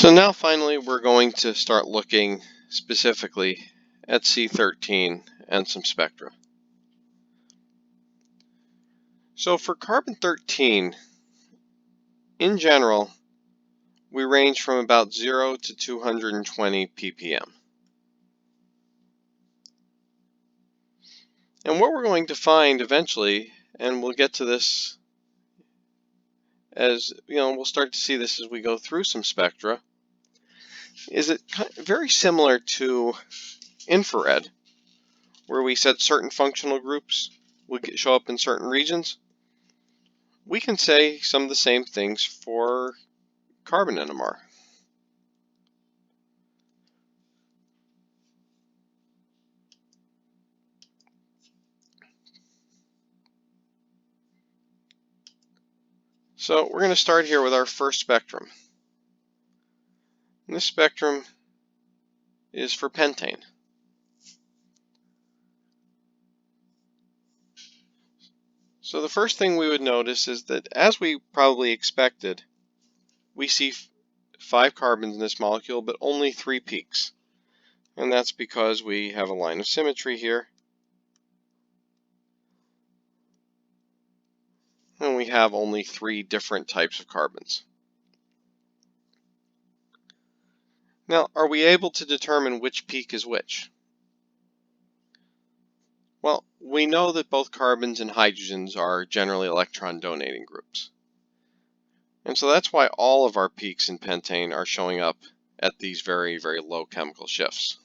So now finally we're going to start looking specifically at C13 and some spectra. So for carbon-13, in general, we range from about 0 to 220 ppm. And what we're going to find eventually, and we'll get to this as, we'll start to see this as we go through some spectra, is it very similar to infrared, where we said certain functional groups would show up in certain regions. We can say some of the same things for carbon NMR. So we're going to start here with our first spectrum. And this spectrum is for pentane. So the first thing we would notice is that, as we probably expected, we see 5 carbons in this molecule, but only 3 peaks. And that's because we have a line of symmetry here. And we have only 3 different types of carbons. Now, are we able to determine which peak is which? Well, we know that both carbons and hydrogens are generally electron donating groups. And so that's why all of our peaks in pentane are showing up at these very, very low chemical shifts.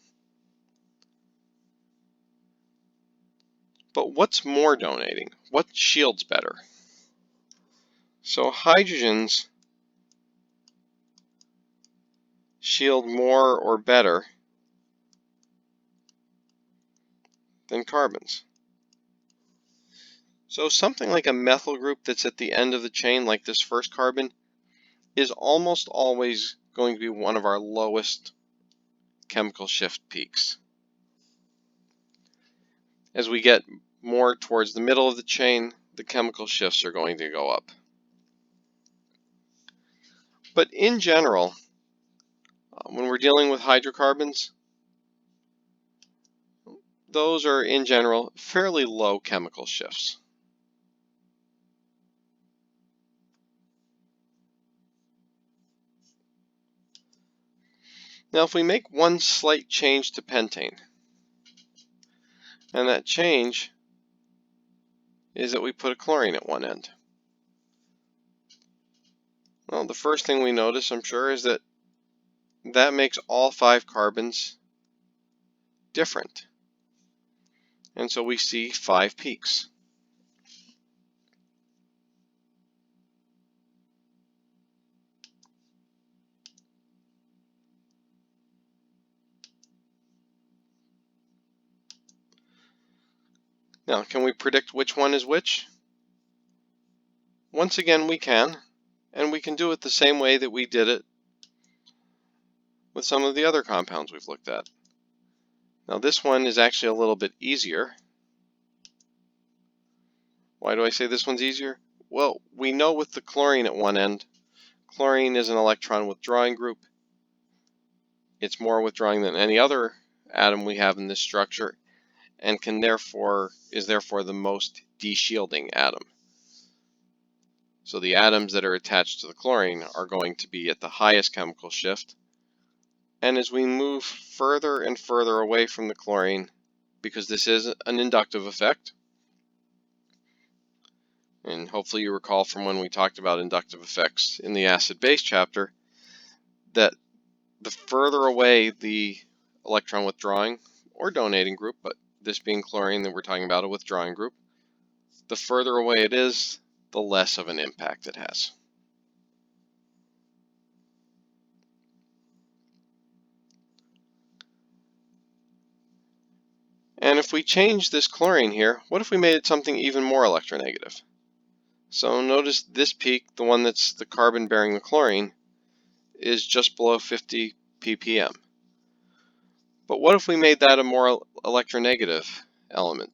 But what's more donating? What shields better? So hydrogens shield more or better than carbons. So something like a methyl group that's at the end of the chain, like this first carbon, is almost always going to be one of our lowest chemical shift peaks. As we get more towards the middle of the chain, the chemical shifts are going to go up. But in general, when we're dealing with hydrocarbons, those are in general fairly low chemical shifts. Now, if we make one slight change to pentane, and that change is that we put a chlorine at one end. Well, the first thing we notice, I'm sure, is that that makes all 5 carbons different. And so we see 5 peaks. Now, can we predict which one is which? Once again, we can, and we can do it the same way that we did it with some of the other compounds we've looked at. Now, this one is actually a little bit easier. Why do I say this one's easier? Well, we know with the chlorine at one end, chlorine is an electron withdrawing group. It's more withdrawing than any other atom we have in this structure, and is therefore the most de-shielding atom. So the atoms that are attached to the chlorine are going to be at the highest chemical shift. And as we move further and further away from the chlorine, because this is an inductive effect, and hopefully you recall from when we talked about inductive effects in the acid-base chapter, that the further away the electron withdrawing or donating group, but this being chlorine that we're talking about, a withdrawing group, the further away it is, the less of an impact it has. And if we change this chlorine here, what if we made it something even more electronegative? So notice this peak, the one that's the carbon bearing the chlorine, is just below 50 ppm. But what if we made that a more electronegative element,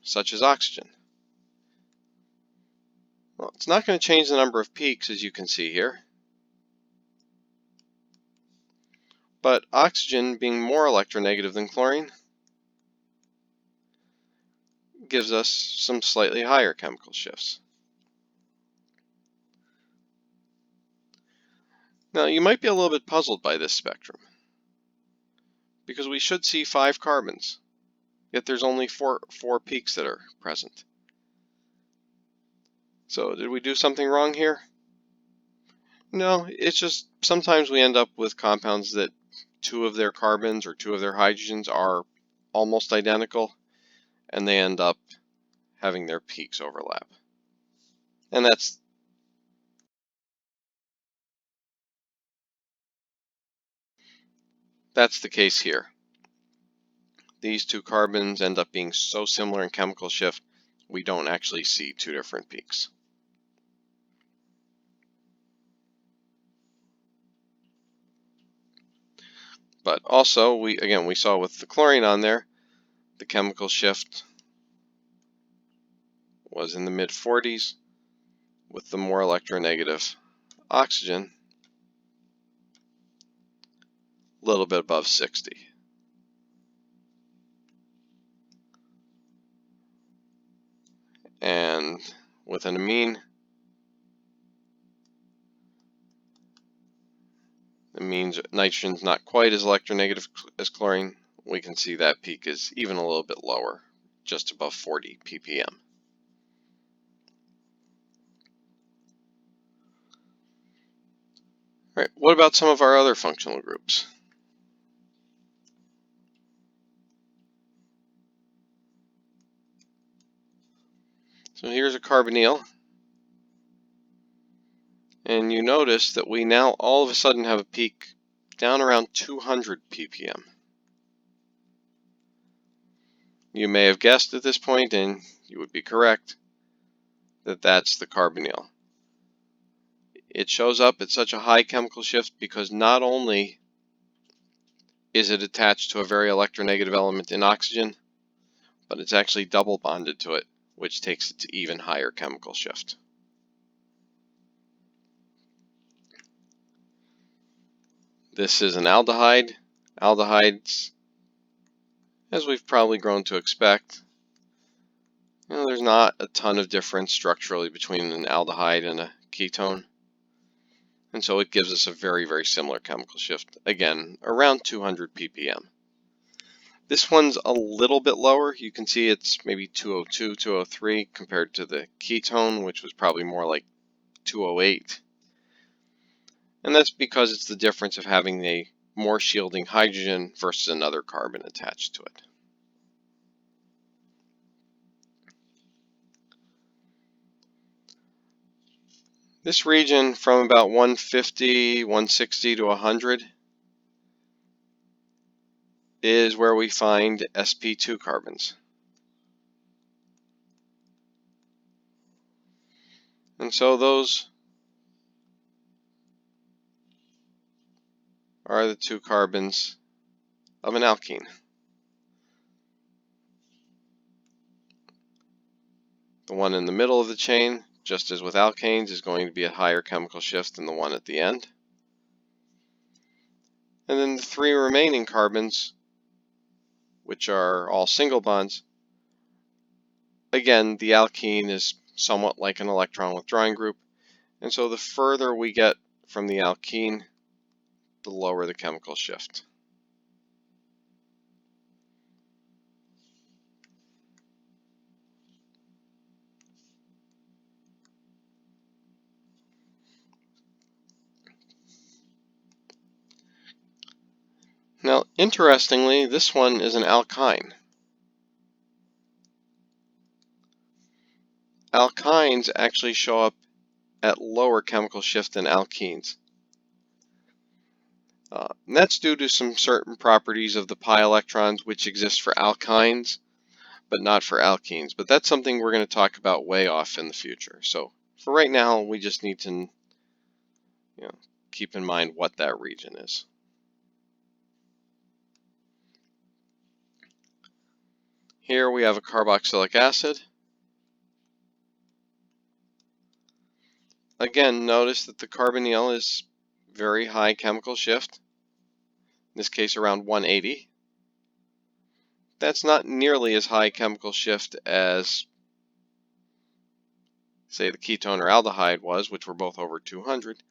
such as oxygen? Well, it's not going to change the number of peaks, as you can see here. But oxygen, being more electronegative than chlorine, gives us some slightly higher chemical shifts. Now, you might be a little bit puzzled by this spectrum, because we should see 5 carbons, yet there's only four peaks that are present. So did we do something wrong here? No, it's just sometimes we end up with compounds that 2 of their carbons or 2 of their hydrogens are almost identical, and they end up having their peaks overlap. And that's the case here. These 2 carbons end up being so similar in chemical shift, we don't actually see 2 different peaks. But also, we saw with the chlorine on there, the chemical shift was in the mid-40s, with the more electronegative oxygen a little bit above 60. And with an amine, it means nitrogen's not quite as electronegative as chlorine. We can see that peak is even a little bit lower, just above 40 ppm. All right, what about some of our other functional groups? So here's a carbonyl, and you notice that we now all of a sudden have a peak down around 200 ppm. You may have guessed at this point, and you would be correct, that that's the carbonyl. It shows up at such a high chemical shift because not only is it attached to a very electronegative element in oxygen, but it's actually double bonded to it, which takes it to even higher chemical shift. This is an aldehyde. Aldehydes, as we've probably grown to expect, there's not a ton of difference structurally between an aldehyde and a ketone. And so it gives us a very, very similar chemical shift, again, around 200 ppm. This one's a little bit lower. You can see it's maybe 202, 203 compared to the ketone, which was probably more like 208. And that's because it's the difference of having a more shielding hydrogen versus another carbon attached to it. This region from about 150, 160 to 100 is where we find sp2 carbons. And so those are the 2 carbons of an alkene. The one in the middle of the chain, just as with alkanes, is going to be a higher chemical shift than the one at the end. And then the 3 remaining carbons, which are all single bonds, again, the alkene is somewhat like an electron withdrawing group, and so the further we get from the alkene, the lower the chemical shift. Now, interestingly, this one is an alkyne. Alkynes actually show up at lower chemical shift than alkenes. And that's due to some certain properties of the pi electrons which exist for alkynes, but not for alkenes. But that's something we're going to talk about way off in the future. So for right now, we just need to keep in mind what that region is. Here we have a carboxylic acid. Again, notice that the carbonyl is very high chemical shift. this case around 180. That's not nearly as high chemical shift as, say, the ketone or aldehyde was, which were both over 200,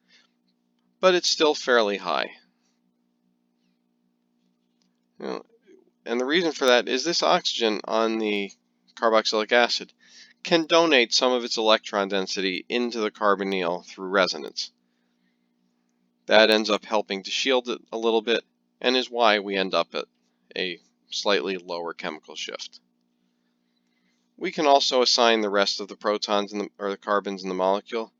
but it's still fairly high. And the reason for that is this oxygen on the carboxylic acid can donate some of its electron density into the carbonyl through resonance. That ends up helping to shield it a little bit, and is why we end up at a slightly lower chemical shift. We can also assign the rest of the protons or the carbons in the molecule.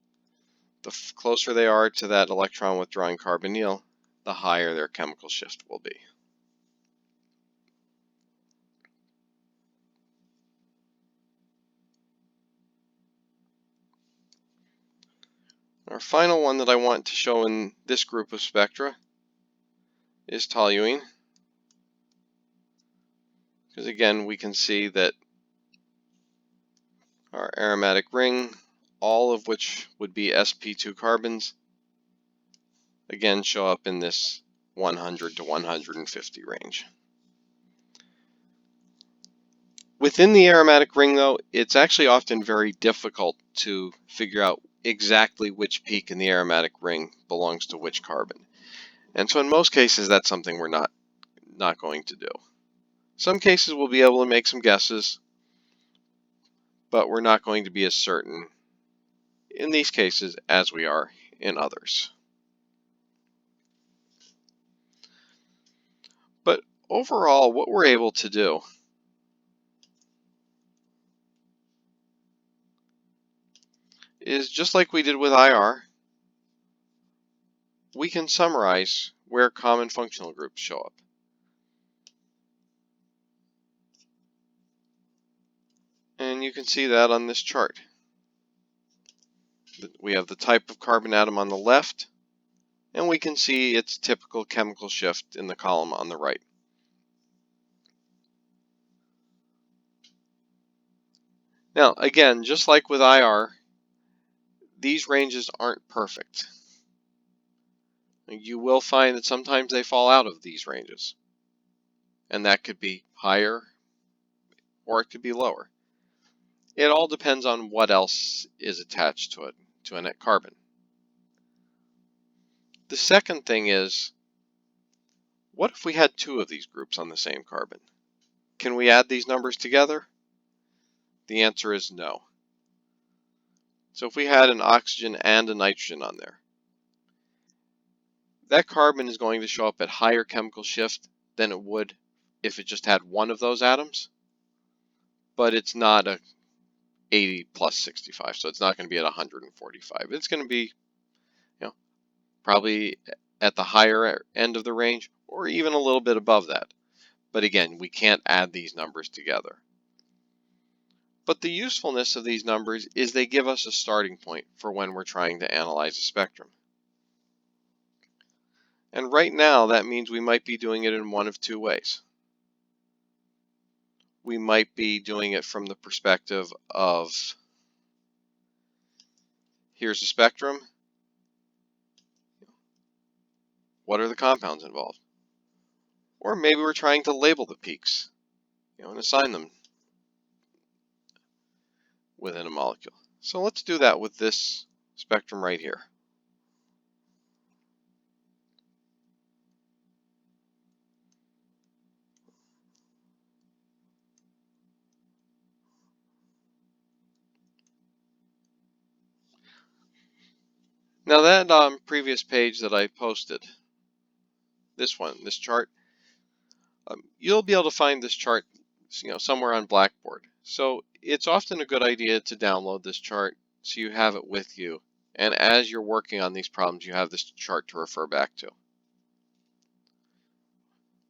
The closer they are to that electron withdrawing carbonyl, the higher their chemical shift will be. Our final one that I want to show in this group of spectra is toluene. Because again, we can see that our aromatic ring, all of which would be sp2 carbons, again show up in this 100 to 150 range. Within the aromatic ring, though, it's actually often very difficult to figure out exactly which peak in the aromatic ring belongs to which carbon. And so in most cases, that's something we're not going to do. Some cases we'll be able to make some guesses, but we're not going to be as certain in these cases as we are in others. But overall, what we're able to do is, just like we did with IR, we can summarize where common functional groups show up. And you can see that on this chart. We have the type of carbon atom on the left, and we can see its typical chemical shift in the column on the right. Now, again, just like with IR, these ranges aren't perfect. You will find that sometimes they fall out of these ranges, and that could be higher or it could be lower. It all depends on what else is attached to it, to a net carbon. The second thing is, what if we had two of these groups on the same carbon? Can we add these numbers together? The answer is no. So if we had an oxygen and a nitrogen on there, that carbon is going to show up at higher chemical shift than it would if it just had one of those atoms, but it's not a 80 plus 65, so it's not going to be at 145. It's going to be, probably at the higher end of the range, or even a little bit above that. But again, we can't add these numbers together. But the usefulness of these numbers is they give us a starting point for when we're trying to analyze a spectrum. And right now, that means we might be doing it in one of two ways. We might be doing it from the perspective of, here's a spectrum. What are the compounds involved? Or maybe we're trying to label the peaks, and assign them within a molecule. So let's do that with this spectrum right here. Now that previous page that I posted, this chart, you'll be able to find this chart somewhere on Blackboard. So it's often a good idea to download this chart so you have it with you. And as you're working on these problems, you have this chart to refer back to.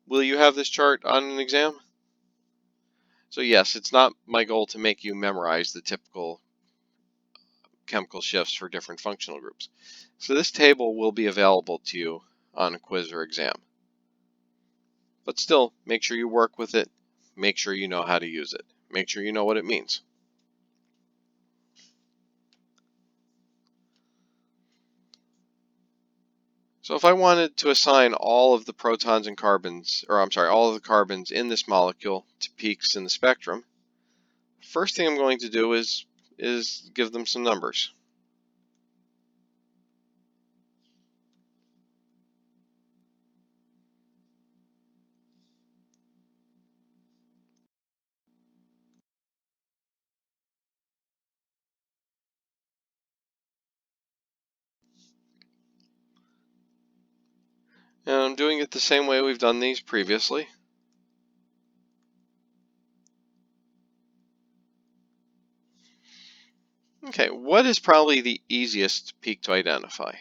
Will you have this chart on an exam? So yes, it's not my goal to make you memorize the typical chemical shifts for different functional groups. So this table will be available to you on a quiz or exam. But still, make sure you work with it. Make sure you know how to use it. Make sure you know what it means. So if I wanted to assign all of the protons and carbons, or I'm sorry, all of the carbons in this molecule to peaks in the spectrum, first thing I'm going to do is give them some numbers. And I'm doing it the same way we've done these previously. Okay, what is probably the easiest peak to identify?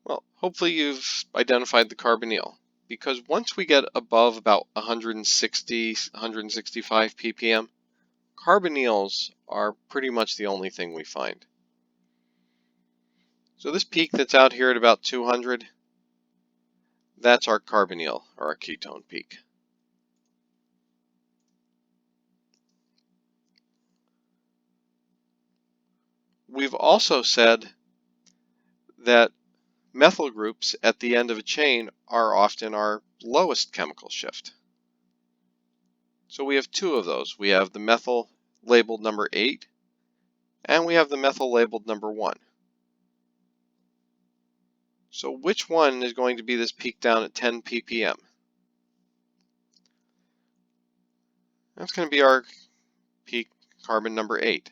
Well, hopefully you've identified the carbonyl, because once we get above about 160, 165 ppm, carbonyls are pretty much the only thing we find. So this peak that's out here at about 200, that's our carbonyl, or our ketone peak. We've also said that methyl groups at the end of a chain are often our lowest chemical shift. So we have two of those. We have the methyl labeled number 8, and we have the methyl labeled number 1. So which one is going to be this peak down at 10 ppm? That's going to be our peak carbon number 8.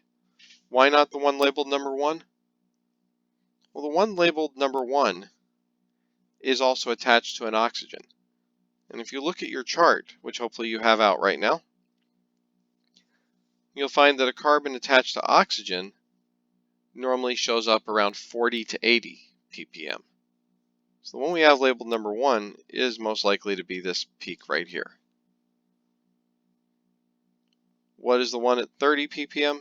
Why not the one labeled number 1? Well, the one labeled number 1 is also attached to an oxygen. And if you look at your chart, which hopefully you have out right now, you'll find that a carbon attached to oxygen normally shows up around 40 to 80 ppm. So the one we have labeled number 1 is most likely to be this peak right here. What is the one at 30 ppm?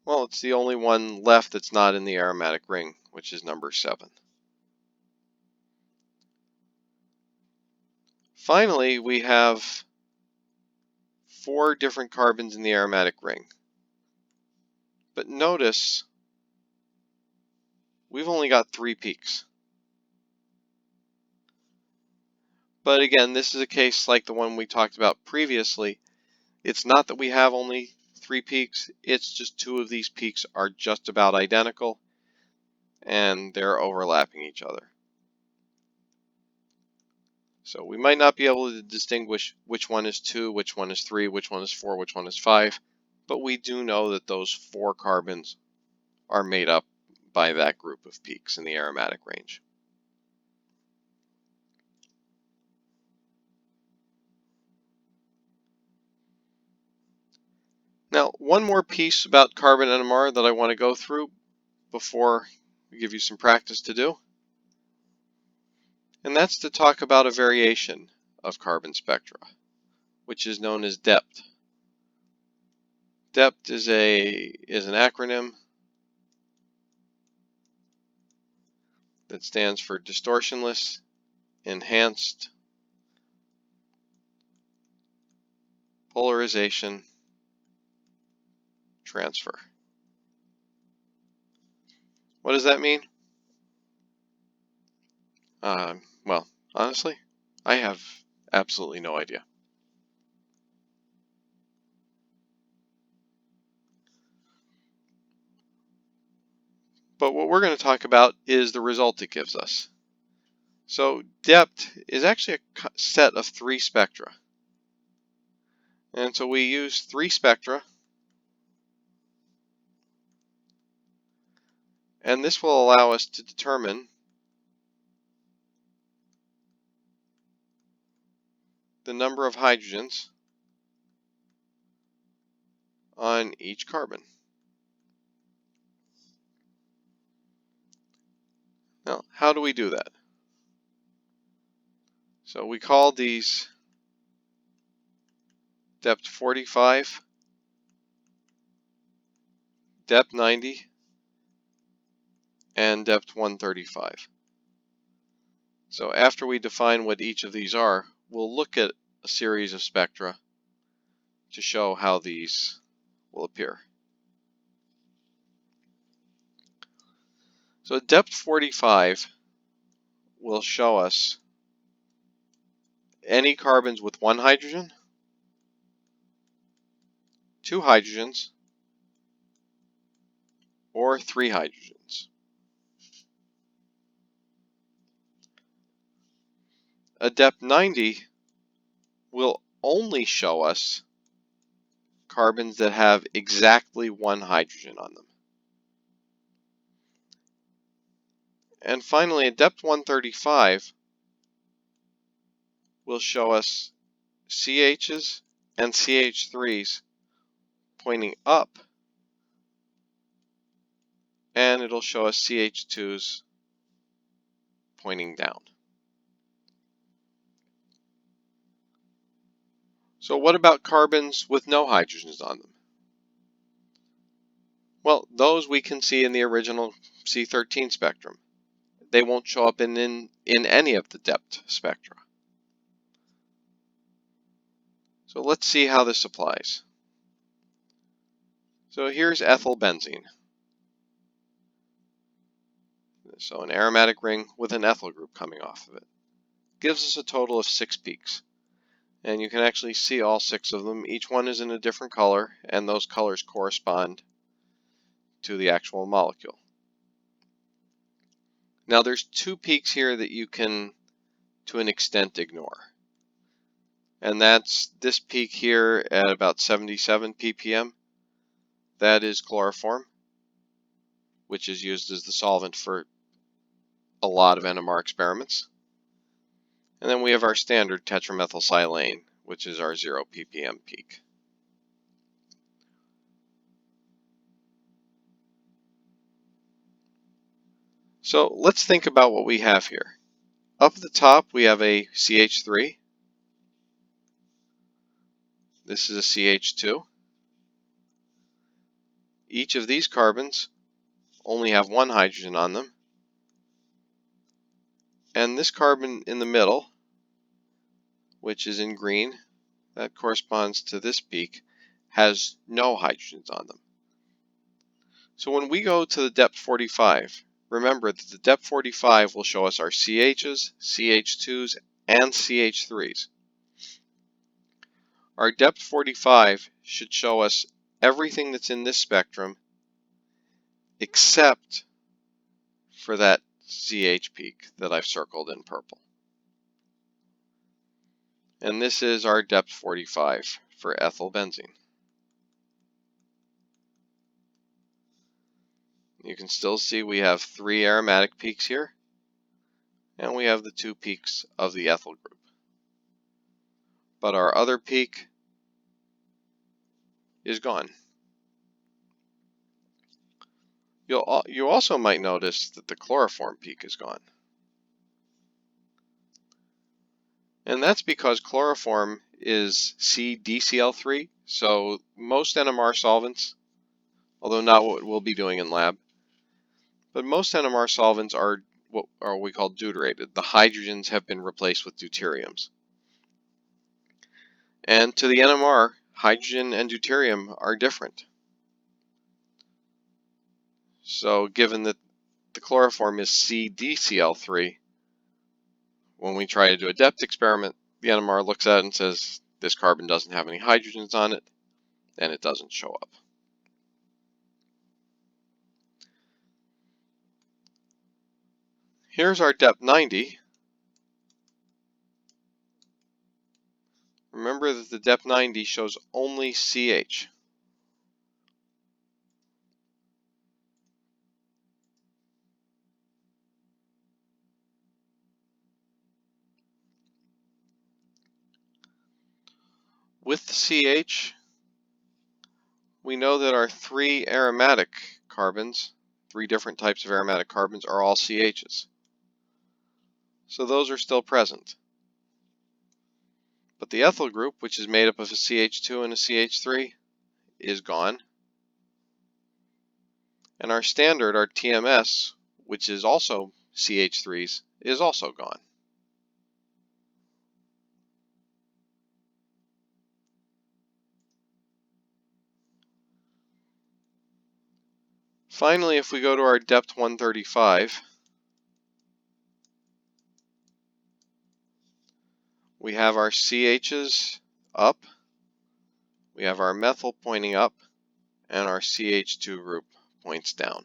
Well, it's the only one left that's not in the aromatic ring, which is number 7. Finally, we have 4 different carbons in the aromatic ring. But notice, we've only got 3 peaks. But again, this is a case like the one we talked about previously. It's not that we have only 3 peaks, it's just 2 of these peaks are just about identical, and they're overlapping each other. So we might not be able to distinguish which one is 2, which one is 3, which one is 4, which one is 5, but we do know that those 4 carbons are made up by that group of peaks in the aromatic range. Now, one more piece about carbon NMR that I want to go through before we give you some practice to do, and that's to talk about a variation of carbon spectra, which is known as depth. Depth is an acronym that stands for distortionless, enhanced, polarization, transfer. What does that mean? Well, honestly, I have absolutely no idea. But what we're going to talk about is the result it gives us. So depth is actually a set of 3 spectra. And so we use 3 spectra, and this will allow us to determine the number of hydrogens on each carbon. Now, how do we do that? So we call these depth 45, depth 90, and depth 135. So after we define what each of these are, we'll look at a series of spectra to show how these will appear. So depth 45 will show us any carbons with one hydrogen, two hydrogens, or three hydrogens. A depth 90 will only show us carbons that have exactly one hydrogen on them. And finally, a depth 135 will show us CHs and CH3s pointing up, and it'll show us CH2s pointing down. So what about carbons with no hydrogens on them? Well, those we can see in the original C13 spectrum. They won't show up in any of the depth spectra. So let's see how this applies. So here's ethylbenzene. So an aromatic ring with an ethyl group coming off of it. Gives us a total of 6 peaks. And you can actually see all 6 of them. Each one is in a different color, and those colors correspond to the actual molecule. Now there's 2 peaks here that you can, to an extent, ignore. And that's this peak here at about 77 ppm. That is chloroform, which is used as the solvent for a lot of NMR experiments. And then we have our standard tetramethylsilane, which is our 0 ppm peak. So let's think about what we have here. Up at the top we have a CH3. This is a CH2. Each of these carbons only have one hydrogen on them. And this carbon in the middle, which is in green, that corresponds to this peak, has no hydrogens on them. So when we go to the depth 45, remember that the depth 45 will show us our CHs, CH2s, and CH3s. Our depth 45 should show us everything that's in this spectrum except for that CH peak that I've circled in purple. And this is our depth 45 for ethylbenzene. You can still see we have 3 aromatic peaks here, and we have the 2 peaks of the ethyl group. But our other peak is gone. You also might notice that the chloroform peak is gone. And that's because chloroform is CdCl3, so most NMR solvents, although not what we'll be doing in lab, but most NMR solvents are what we call deuterated. The hydrogens have been replaced with deuteriums. And to the NMR, hydrogen and deuterium are different. So given that the chloroform is CdCl3, when we try to do a depth experiment, the NMR looks at it and says, this carbon doesn't have any hydrogens on it, and it doesn't show up. Here's our depth 90. Remember that the depth 90 shows only CH. With the CH, we know that our 3 aromatic carbons, 3 different types of aromatic carbons, are all CHs. So those are still present. But the ethyl group, which is made up of a CH2 and a CH3, is gone. And our standard, our TMS, which is also CH3s, is also gone. Finally, if we go to our depth 135, we have our CHs up, we have our methyl pointing up, and our CH2 group points down.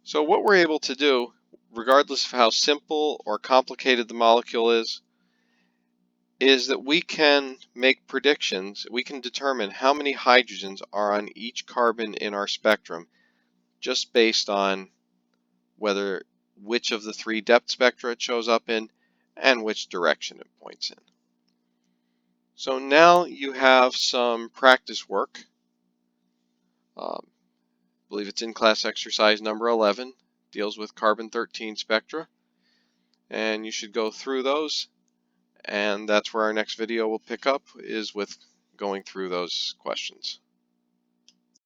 So what we're able to do, regardless of how simple or complicated the molecule is that we can make predictions. We can determine how many hydrogens are on each carbon in our spectrum just based on which of the 3 depth spectra it shows up in and which direction it points in. So now you have some practice work. I believe it's in class exercise number 11, deals with carbon-13 spectra, and you should go through those, and that's where our next video will pick up, is with going through those questions.